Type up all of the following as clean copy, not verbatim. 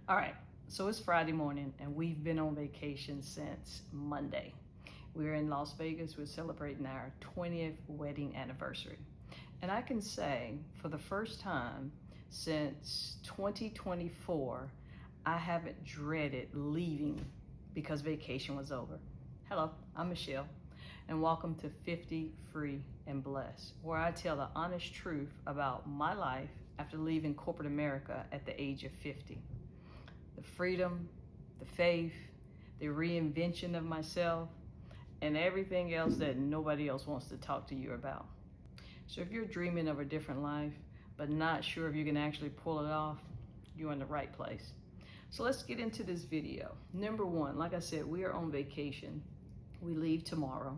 All right, so it's Friday morning and we've been on vacation since Monday. We're in Las Vegas. We're celebrating our 20th wedding anniversary. And I can say for the first time since 2024, I haven't dreaded leaving because vacation was over. Hello, I'm Michelle, and welcome to 50 Free and Blessed, where I tell the honest truth about my life after leaving corporate America at the age of 50. The freedom, the faith, the reinvention of myself, and everything else that nobody else wants to talk to you about. So if you're dreaming of a different life, but not sure if you can actually pull it off, you're in the right place. So let's get into this video. Number one, like I said, we are on vacation. We leave tomorrow.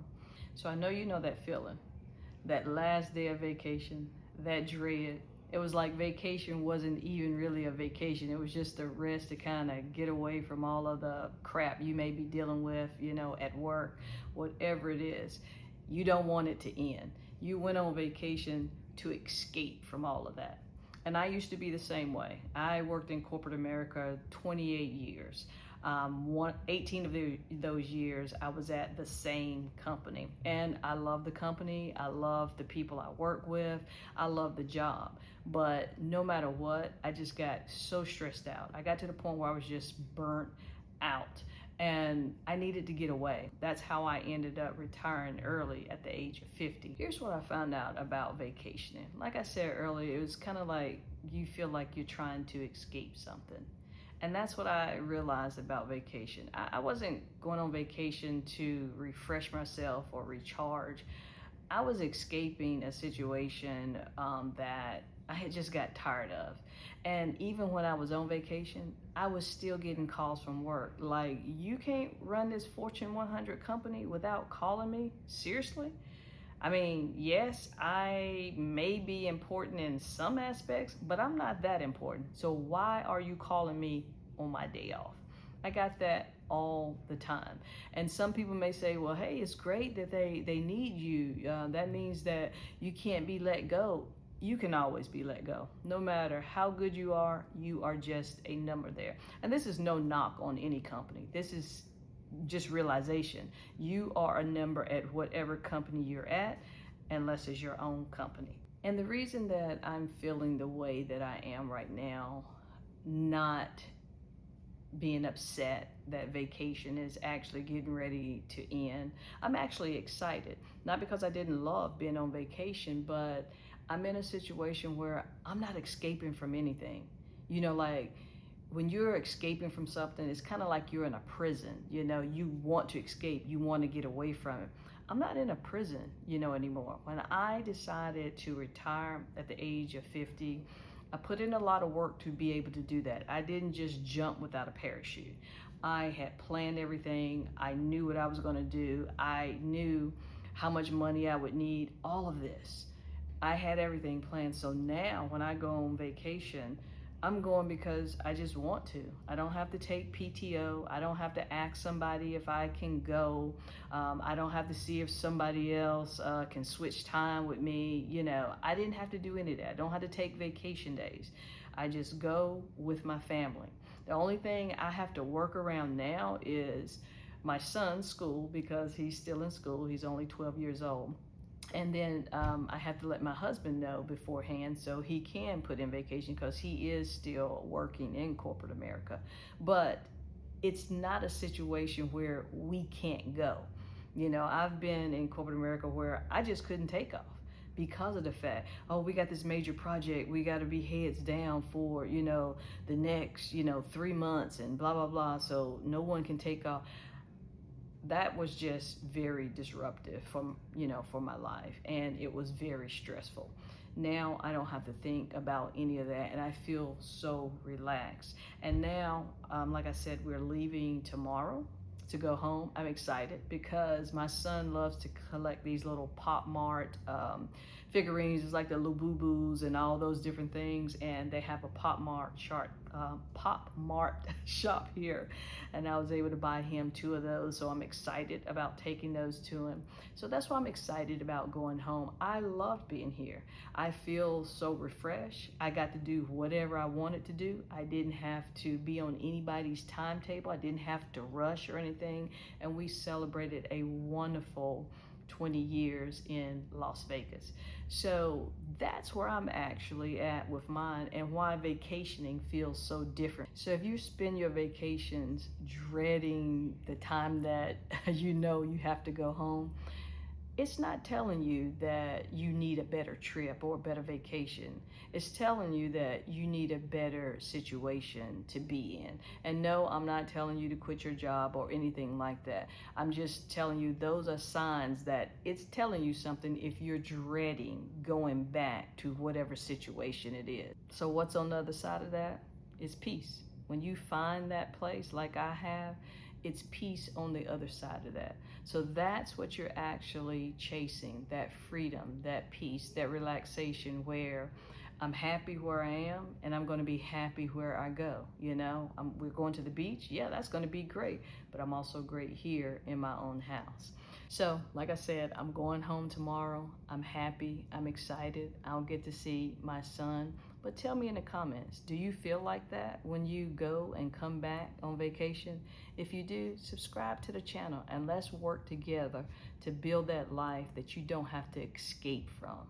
So I know you know that feeling, that last day of vacation, that dread. It was like vacation wasn't even really a vacation. It was just a rest to kind of get away from all of the crap you may be dealing with, at work, whatever it is. You don't want it to end. You went on vacation to escape from all of that. And I used to be the same way. I worked in corporate America 28 years. 18 of those years I was at the same company, and I love the company. I love the people I work with. I love the job, but no matter what, I just got so stressed out. I got to the point where I was just burnt out and I needed to get away. That's how I ended up retiring early at the age of 50. Here's what I found out about vacationing. Like I said earlier, it was kind of like you feel like you're trying to escape something. And that's what I realized about vacation. I wasn't going on vacation to refresh myself or recharge. I was escaping a situation that I had just got tired of. And even when I was on vacation, I was still getting calls from work. Like, you can't run this Fortune 100 company without calling me? Seriously? I mean, yes, I may be important in some aspects, but I'm not that important. So why are you calling me on my day off? I got that all the time. And some people may say, well, hey, it's great that they need you. That means that you can't be let go. You can always be let go. No matter how good you are just a number there. And this is no knock on any company. This is just realization. You are a number at whatever company you're at, unless it's your own company. And the reason that I'm feeling the way that I am right now, not being upset that vacation is actually getting ready to end, I'm actually excited. Not because I didn't love being on vacation, but I'm in a situation where I'm not escaping from anything. Like, when you're escaping from something, it's kind of like you're in a prison. You want to escape, you want to get away from it. I'm not in a prison, anymore. When I decided to retire at the age of 50, I put in a lot of work to be able to do that. I didn't just jump without a parachute. I had planned everything. I knew what I was going to do. I knew how much money I would need, all of this. I had everything planned. So now when I go on vacation, I'm going because I just want to. I don't have to take PTO. I don't have to ask somebody if I can go. I don't have to see if somebody else can switch time with me. I didn't have to do any of that. I don't have to take vacation days. I just go with my family. The only thing I have to work around now is my son's school, because he's still in school. He's only 12 years old. And then I have to let my husband know beforehand so he can put in vacation, because he is still working in corporate America. But it's not a situation where we can't go. I've been in corporate America where I just couldn't take off because of the fact, oh, we got this major project, we got to be heads down for, the next, 3 months and blah, blah, blah. So no one can take off. That was just very disruptive for my life, and it was very stressful. Now I don't have to think about any of that, and I feel so relaxed. And now, like I said, we're leaving tomorrow to go home. I'm excited because my son loves to collect these little Pop Mart figurines. It's like the Lububus and all those different things. And they have a Pop Mart shop here, and I was able to buy him 2 of those. So I'm excited about taking those to him. So that's why I'm excited about going home. I loved being here. I feel so refreshed. I got to do whatever I wanted to do. I didn't have to be on anybody's timetable. I didn't have to rush or anything. And we celebrated a wonderful 20 years in Las Vegas. So that's where I'm actually at with mine, and why vacationing feels so different. So if you spend your vacations dreading the time that you have to go home, it's not telling you that you need a better trip or a better vacation. It's telling you that you need a better situation to be in. And no, I'm not telling you to quit your job or anything like that. I'm just telling you those are signs that it's telling you something if you're dreading going back to whatever situation it is. So what's on the other side of that? It's peace. When you find that place like I have, it's peace on the other side of that. So that's what you're actually chasing, that freedom, that peace, that relaxation, where I'm happy where I am and I'm going to be happy where I go. We're going to the beach. Yeah, that's going to be great. But I'm also great here in my own house. So like I said, I'm going home tomorrow. I'm happy. I'm excited. I'll get to see my son. But tell me in the comments, do you feel like that when you go and come back on vacation? If you do, subscribe to the channel and let's work together to build that life that you don't have to escape from.